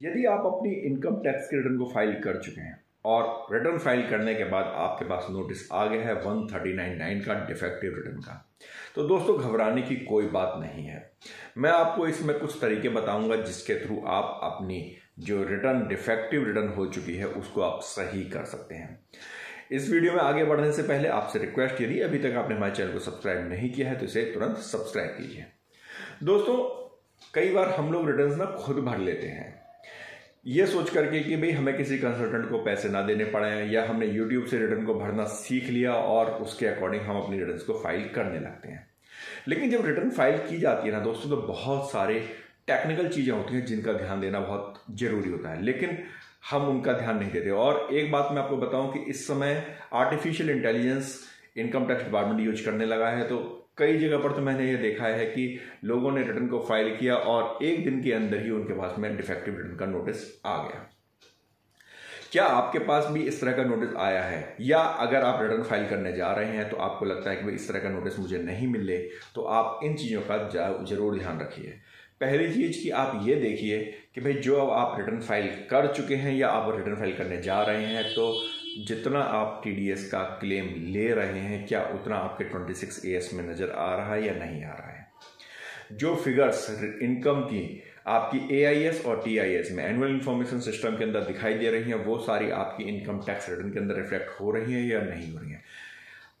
यदि आप अपनी इनकम टैक्स के रिटर्न को फाइल कर चुके हैं और रिटर्न फाइल करने के बाद आपके पास नोटिस आ गया है 139(9) का डिफेक्टिव रिटर्न का, तो दोस्तों घबराने की कोई बात नहीं है। मैं आपको इसमें कुछ तरीके बताऊंगा जिसके थ्रू आप अपनी जो रिटर्न डिफेक्टिव रिटर्न हो चुकी है उसको आप सही कर सकते हैं। इस वीडियो में आगे बढ़ने से पहले आपसे रिक्वेस्ट, यदि अभी तक आपने हमारे चैनल को सब्सक्राइब नहीं किया है तो इसे तुरंत सब्सक्राइब कीजिए। दोस्तों कई बार हम लोग रिटर्न ना खुद भर लेते हैं, ये सोच करके कि भाई हमें किसी कंसल्टेंट को पैसे ना देने पड़े, या हमने यूट्यूब से रिटर्न को भरना सीख लिया और उसके अकॉर्डिंग हम अपनी रिटर्न को फाइल करने लगते हैं। लेकिन जब रिटर्न फाइल की जाती है ना दोस्तों, तो बहुत सारे टेक्निकल चीज़ें होती हैं जिनका ध्यान देना बहुत जरूरी होता है, लेकिन हम उनका ध्यान नहीं देते। और एक बात मैं आपको बताऊं कि इस समय artificial intelligence income tax department use करने लगा है, तो कई जगह पर तो मैंने ये देखा है कि लोगों ने रिटर्न को फाइल किया और एक दिन के अंदर ही उनके पास में डिफेक्टिव रिटर्न का नोटिस आ गया। क्या आपके पास भी इस तरह का नोटिस आया है? या अगर आप रिटर्न फाइल करने जा रहे हैं तो आपको लगता है कि भाई इस तरह का नोटिस मुझे नहीं मिले, तो आप इन चीज़ों का जरूर ध्यान रखिए। पहली चीज़ कि आप ये देखिए कि भाई जो आप रिटर्न फाइल कर चुके हैं या आप रिटर्न फाइल करने जा रहे हैं, तो जितना आप TDS का क्लेम ले रहे हैं क्या उतना आपके 26AS में नज़र आ रहा है या नहीं आ रहा है। जो फिगर्स इनकम की आपकी AIS और TIS में एनुअल इंफॉर्मेशन सिस्टम के अंदर दिखाई दे रही हैं, वो सारी आपकी इनकम टैक्स रिटर्न के अंदर रिफ्लेक्ट हो रही हैं या नहीं हो रही हैं।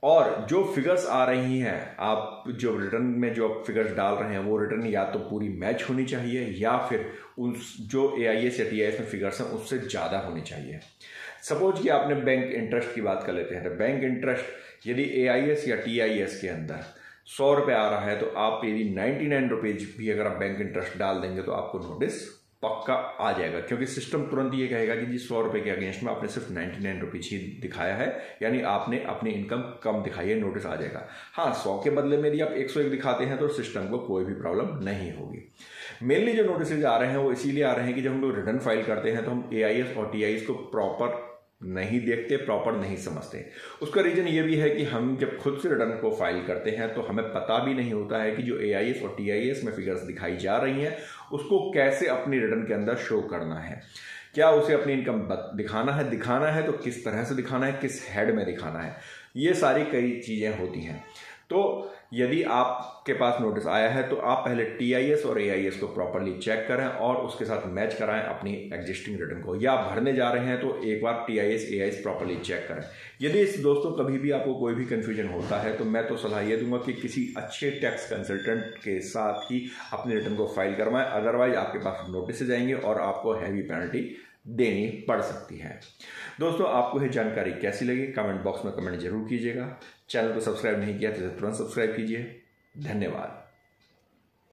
और जो फिगर्स आ रही हैं, आप जो रिटर्न में जो फिगर्स डाल रहे हैं वो रिटर्न या तो पूरी मैच होनी चाहिए या फिर उस जो AIS या TIS में फिगर्स हैं उससे ज़्यादा होनी चाहिए। सपोज कि आपने बैंक इंटरेस्ट की बात कर लेते हैं, तो बैंक इंटरेस्ट यदि AIS या TIS के अंदर 100 रुपये आ रहा है, तो आप यदि 99 रुपीज़ भी अगर आप बैंक इंटरेस्ट डाल देंगे तो आपको नोटिस पक्का आ जाएगा, क्योंकि सिस्टम तुरंत ये कहेगा कि जी 100 रुपये के अगेंस्ट में आपने सिर्फ 99 रुपीज़ ही दिखाया है, यानी आपने अपनी इनकम कम दिखाई है, नोटिस आ जाएगा। हाँ, 100 के बदले में यदि आप 101 दिखाते हैं तो सिस्टम को कोई भी प्रॉब्लम नहीं होगी। मेनली जो नोटिस आ रहे हैं वो इसीलिए आ रहे हैं कि जब हम लोग रिटर्न फाइल करते हैं तो हम AIS और TIS को प्रॉपर नहीं देखते, प्रॉपर नहीं समझते। उसका रीजन ये भी है कि हम जब खुद से रिटर्न को फाइल करते हैं तो हमें पता भी नहीं होता है कि जो AIS और TIS में फिगर्स दिखाई जा रही हैं उसको कैसे अपनी रिटर्न के अंदर शो करना है। क्या उसे अपनी इनकम दिखाना है तो किस तरह से दिखाना है, किस हेड में दिखाना है, ये सारी कई चीज़ें होती हैं। तो यदि आपके पास नोटिस आया है तो आप पहले TIS और AIS को प्रॉपरली चेक करें और उसके साथ मैच कराएं अपनी एग्जिस्टिंग रिटर्न को, या भरने जा रहे हैं तो एक बार TIS AIS प्रॉपरली चेक करें। यदि इस दोस्तों कभी भी आपको कोई भी कंफ्यूजन होता है तो मैं तो सलाह ये दूंगा कि किसी अच्छे टैक्स कंसल्टेंट के साथ ही अपनी रिटर्न को फाइल करवाएं, अदरवाइज आपके पास नोटिस जाएंगे और आपको हैवी पेनल्टी देनी पड़ सकती है। दोस्तों आपको यह जानकारी कैसी लगी कमेंट बॉक्स में कमेंट जरूर कीजिएगा। चैनल को सब्सक्राइब नहीं किया तो तुरंत सब्सक्राइब कीजिए। धन्यवाद।